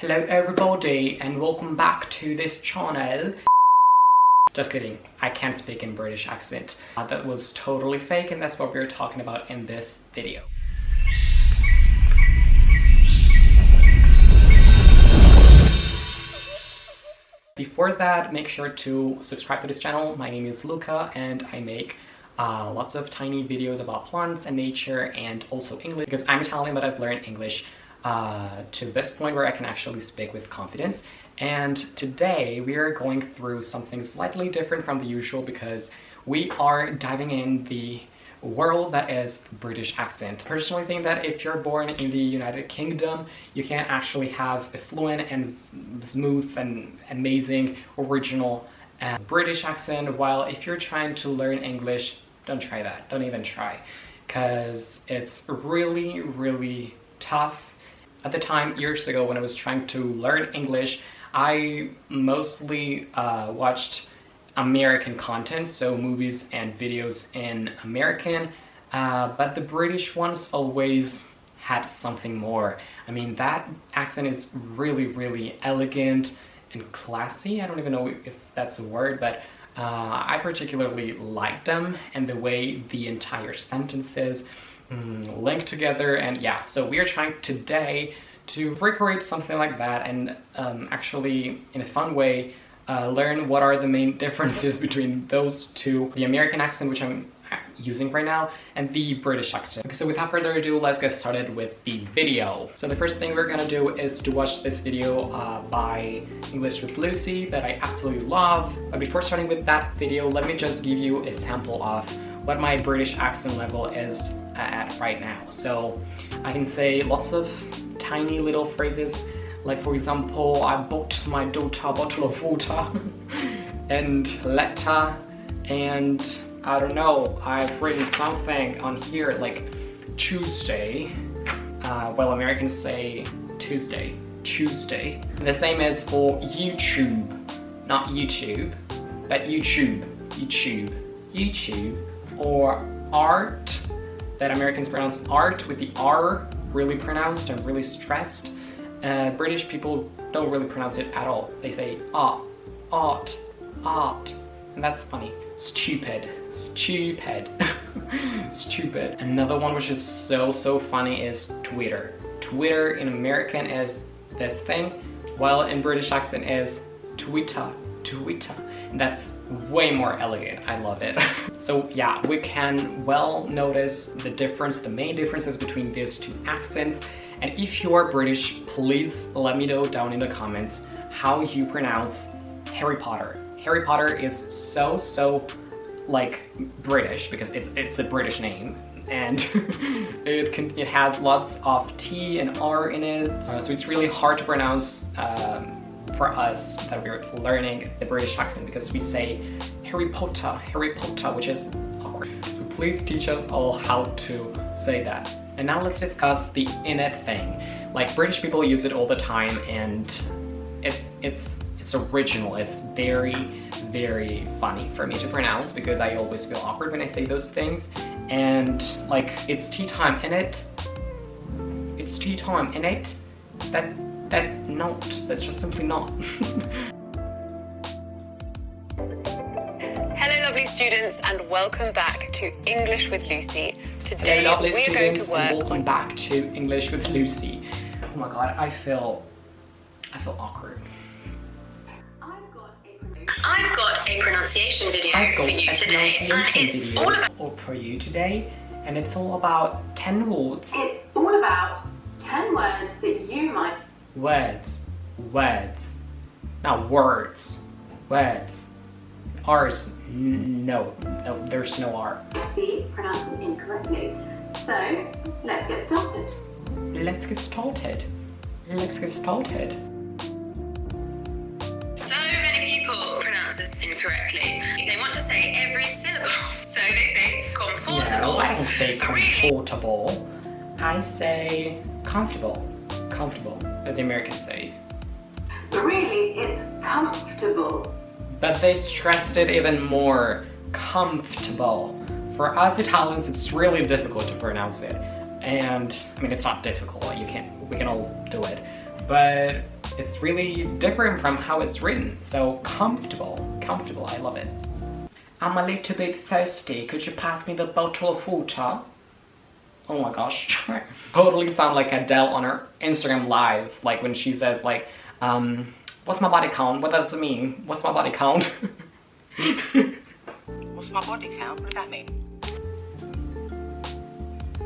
Hello everybody and welcome back to this channel. Just kidding, I can't speak in British accent. That was totally fake and that's what we're talking about in this video. Before that, make sure to subscribe to this channel. My name is Luca and I make lots of tiny videos about plants and nature and also English because I'm Italian but I've learned English to this point where I can actually speak with confidence. And today we are going through something slightly different from the usual because we are diving in the world that is British accent. I personally think that if you're born in the United Kingdom, you can't actually have a fluent and smooth and amazing original British accent, while if you're trying to learn English, don't try that. Don't even try, because it's really tough. At the time, years ago, when I was trying to learn English, I mostly watched American content, so movies and videos in American, but the British ones always had something more. I mean, that accent is really elegant and classy. I don't even know if that's a word, but I particularly like them and the way the entire sentences link together. And yeah, so we are trying today to recreate something like that and actually in a fun way learn what are the main differences between those two, the American accent, which I'm using right now, and the British accent. Okay, so without further ado, let's get started with the video. So the first thing we're gonna do is to watch this video by English with Lucy that I absolutely love. But before starting with that video, let me just give you a sample of what my British accent level is at right now. So I can say lots of tiny little phrases, like for example, I bought my daughter a bottle of water and letter, and I don't know, I've written something on here like Tuesday, while Americans say Tuesday. The same is for YouTube, not YouTube, but YouTube, or art, that Americans pronounce art with the R really pronounced and really stressed. British people don't really pronounce it at all. They say art, and that's funny. Stupid. Another one which is so funny is Twitter. Twitter in American is this thing, while in British accent is Twitter. And that's way more elegant. I love it. So yeah, we can well notice the main differences between these two accents. And if you are British, please let me know down in the comments how you pronounce Harry Potter. Harry Potter is so like British because it's a British name, and it has lots of T and R in it, so it's really hard to pronounce for us that we're learning the British accent, because we say Harry Potter, which is awkward. So please teach us all how to say that. And now let's discuss the in it thing. Like, British people use it all the time, and it's original. It's very funny for me to pronounce because I always feel awkward when I say those things. And like, it's tea time in it. It's tea time in it. That's just simply not. Hello lovely students and welcome back to English with Lucy. Today Hello, lovely we are going to work and welcome back to English with Lucy. Oh my god, I feel awkward. I've got a pronunciation video for you today, for you today, and it's all about 10 words. It's all about 10 words that you might... Words. Not words. Words. R's. No, there's no R. ...be pronouncing incorrectly. So, let's get started. Let's get started. So many people pronounce this incorrectly. They want to say every syllable, so they say comfortable. No, I don't say comfortable. I say comfortable. Comfortable, as the Americans say. But really, it's comfortable. But they stressed it even more. Comfortable. For us Italians, it's really difficult to pronounce it. And, I mean, it's not difficult. We can all do it. But it's really different from how it's written. So comfortable, I love it. I'm a little bit thirsty. Could you pass me the bottle of water? Oh my gosh. Totally sound like Adele on her Instagram live, like when she says like, what's my body count? What does it mean? What's my body count? What's my body count? What does that mean?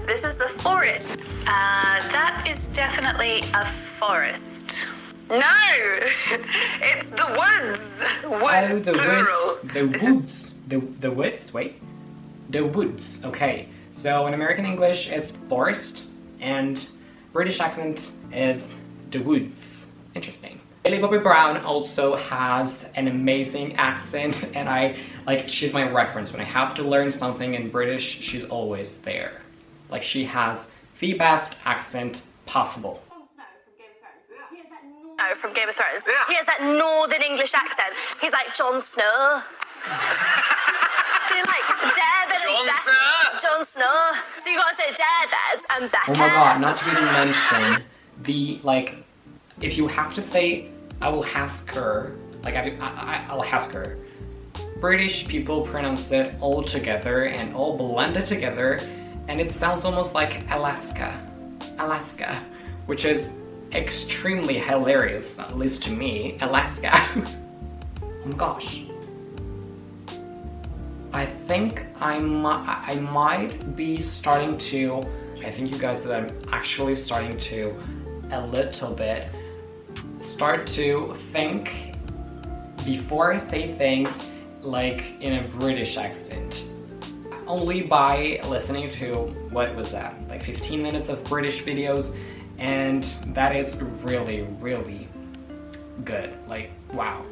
This is the forest. That is definitely a forest. No! It's the woods! Woods, the plural. woods. The woods, wait. The woods, okay. So in American English it's forest, and British accent is the woods. Interesting. Millie Bobby Brown also has an amazing accent, and she's my reference. When I have to learn something in British, she's always there. Like, she has the best accent possible. No, from Game of Thrones. Yeah. He has that northern English accent. He's like Jon Snow. So you're like David and Jon Snow. So you gotta say David and Becca. Oh my god, not to even mention the, like, if you have to say I will ask her, like I'll ask her, British people pronounce it all together and all blended together, and it sounds almost like Alaska, which is extremely hilarious, at least to me. Alaska. Oh my gosh. I think I might be starting to, I think you guys that I'm actually starting to a little bit start to think before I say things like in a British accent. Only by listening to, what was that, like 15 minutes of British videos, and that is really, really good. Like, wow.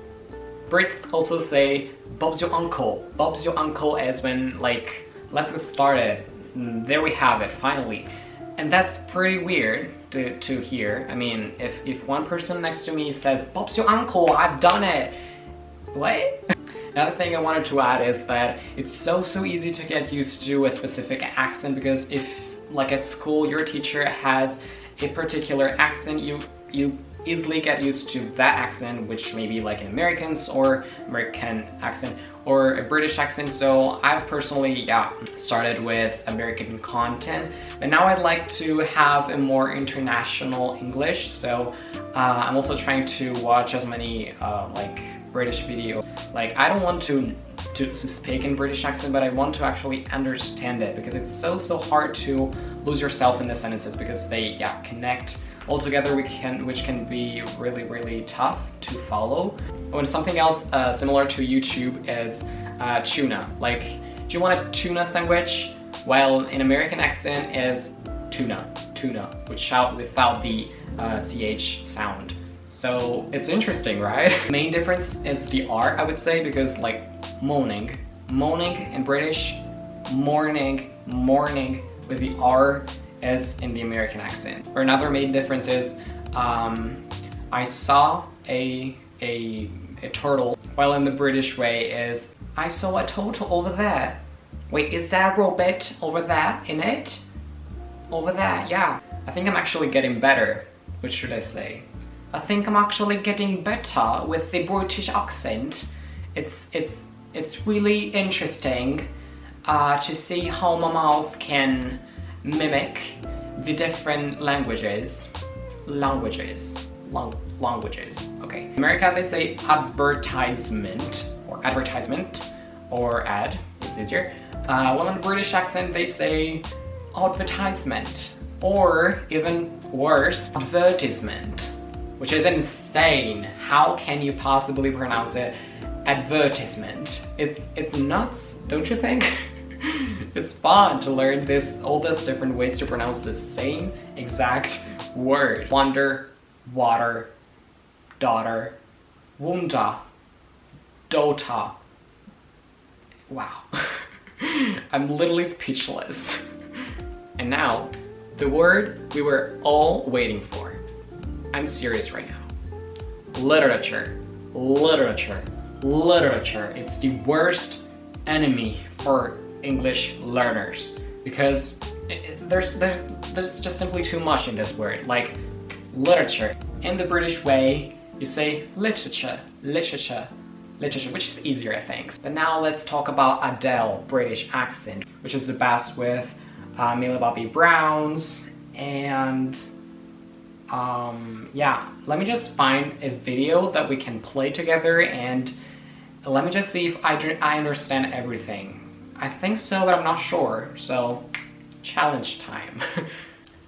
Brits also say, Bob's your uncle. Bob's your uncle is when, like, let's get started. There we have it, finally. And that's pretty weird to hear. I mean, if one person next to me says, Bob's your uncle, I've done it. What? Another thing I wanted to add is that it's so easy to get used to a specific accent, because if, like at school, your teacher has a particular accent, you easily get used to that accent, which may be like an American's or American accent or a British accent. So I've personally, started with American content, but now I'd like to have a more international English. So I'm also trying to watch as many like British videos. Like, I don't want to speak in British accent, but I want to actually understand it, because it's so hard to lose yourself in the sentences, because they connect all together, which can be really tough to follow. And something else similar to YouTube is tuna. Like, do you want a tuna sandwich? Well, in American accent is tuna, without the CH sound. So it's interesting, right? The main difference is the R, I would say, because like morning in British, morning with the R is in the American accent. Or another main difference is I saw a turtle, while in the British way is I saw a turtle over there. Wait, is that Robert over there in it? Over there, yeah. I think I'm actually getting better. What should I say? I think I'm actually getting better with the British accent. It's really interesting to see how my mouth can mimic the different languages. Okay. In America they say advertisement or ad. It's easier. While in the British accent they say advertisement, or even worse, advertisement, which is insane. How can you possibly pronounce it advertisement? It's nuts, don't you think? It's fun to learn all these different ways to pronounce the same exact word. Wonder, water, daughter, wunda, dota. Wow. I'm literally speechless. And now, the word we were all waiting for. I'm serious right now. Literature. It's the worst enemy for English learners, because there's just simply too much in this word. Like, literature. in the British way, you say literature, literature, literature, which is easier, I think. But now let's talk about Adele, British accent, which is the best with Millie Bobby Brown's, and yeah, let me just find a video that we can play together, and let me just see if I understand everything. I think so, but I'm not sure, so challenge time.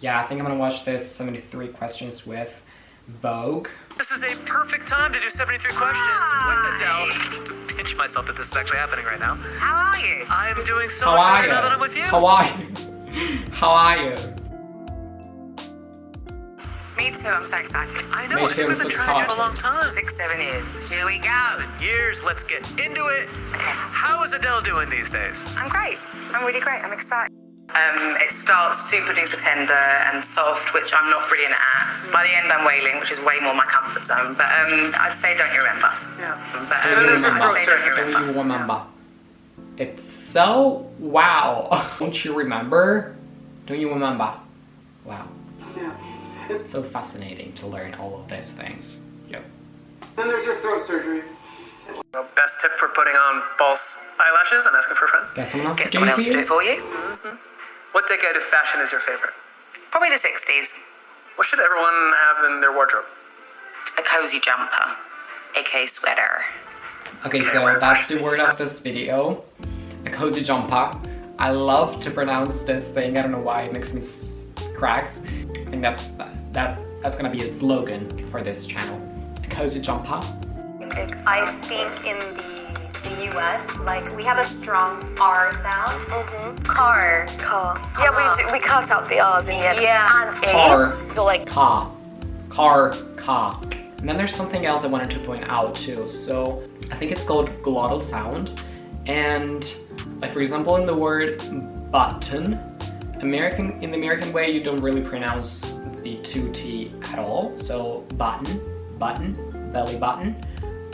Yeah, I think I'm gonna watch this 73 questions with Vogue. This is a perfect time to do 73 questions with Adele. To pinch myself that this is actually happening right now. How are you? I'm doing so much better now that I'm with you. How are you? How are you? Me too, I'm so excited. I know, I think we've been trying to do it a long time. 6, 7 years. Here we go. 7 years, let's get into it. How is Adele doing these days? I'm great. I'm really great. I'm excited. It starts super duper tender and soft, which I'm not brilliant at. By the end, I'm wailing, which is way more my comfort zone. But I'd say don't you remember. Yeah. But Don't you remember? It's so wow. Don't you remember? Don't you remember? Wow. Yeah. So fascinating to learn all of these things. Yep. Then there's your throat surgery. Well, best tip for putting on false eyelashes and asking for a friend. Get someone else get to someone do else it to for do you? it for you. What decade of fashion is your favorite? Probably the 60s. What should everyone have in their wardrobe? A cozy jumper, aka sweater. Okay, so that's the word of this video. A cozy jumper. I love to pronounce this thing. I don't know why it makes me cracks. I think that's gonna be a slogan for this channel. A cozy jumper. I think in the US, like we have a strong R sound. Car. Yeah, we cut out the R's in the end. Yeah. And Car. A's. You're like, Car. And then there's something else I wanted to point out too. So I think it's called glottal sound. And like for example, in the word button, in the American way, you don't really pronounce the 2T at all. So button, belly button.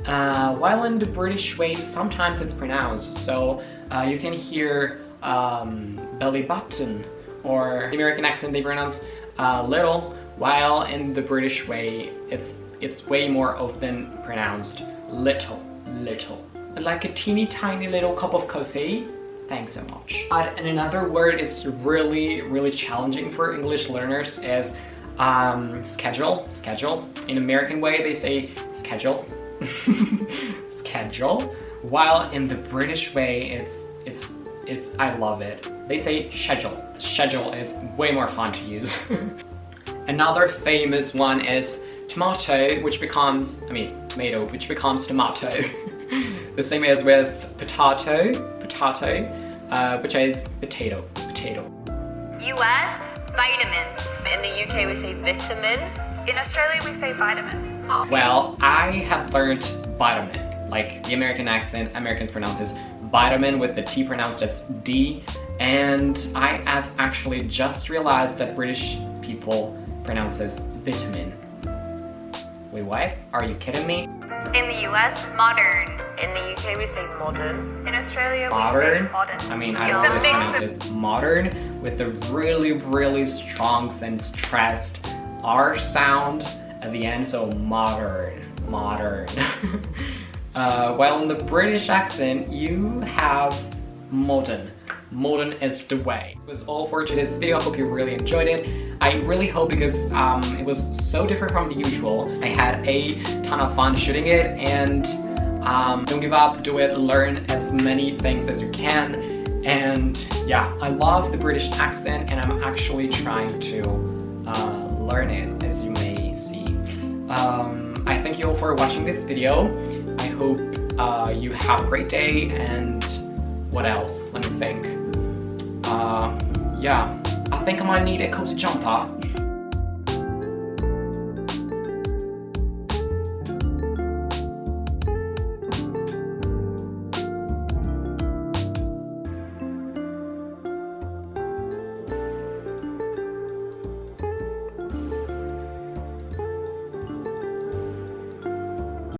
While in the British way, sometimes it's pronounced. So you can hear belly button, or the American accent they pronounce little, while in the British way it's way more often pronounced little. Like a teeny tiny little cup of coffee. Thanks so much. And another word is really challenging for English learners is schedule. In American way they say schedule. Schedule, while in the British way it's I love it. They say schedule. Schedule is way more fun to use. Another famous one is tomato, which becomes tomato, which becomes tomato. The same as with potato, which is potato. US, vitamin. In the UK we say vitamin. In Australia we say vitamin. Well, I have learned vitamin. Like the American accent, Americans pronounces vitamin with the T pronounced as D, and I have actually just realized that British people pronounces vitamin. Wait, what? Are you kidding me? In the US, modern. in the UK we say modern. In Australia Modern? we say modern. I mean, I It's don't a always mix pronounce it modern with a really strong and stressed R sound at the end, so modern. While in the British accent, you have modern. Modern is the way. It was all for today's video. I hope you really enjoyed it. I really hope, because it was so different from the usual. I had a ton of fun shooting it, and don't give up, do it, learn as many things as you can. And yeah, I love the British accent, and I'm actually trying to learn it, as you may see. I thank you all for watching this video. I hope you have a great day, and what else? Let me think. Yeah, I think I might need a cozy jumper.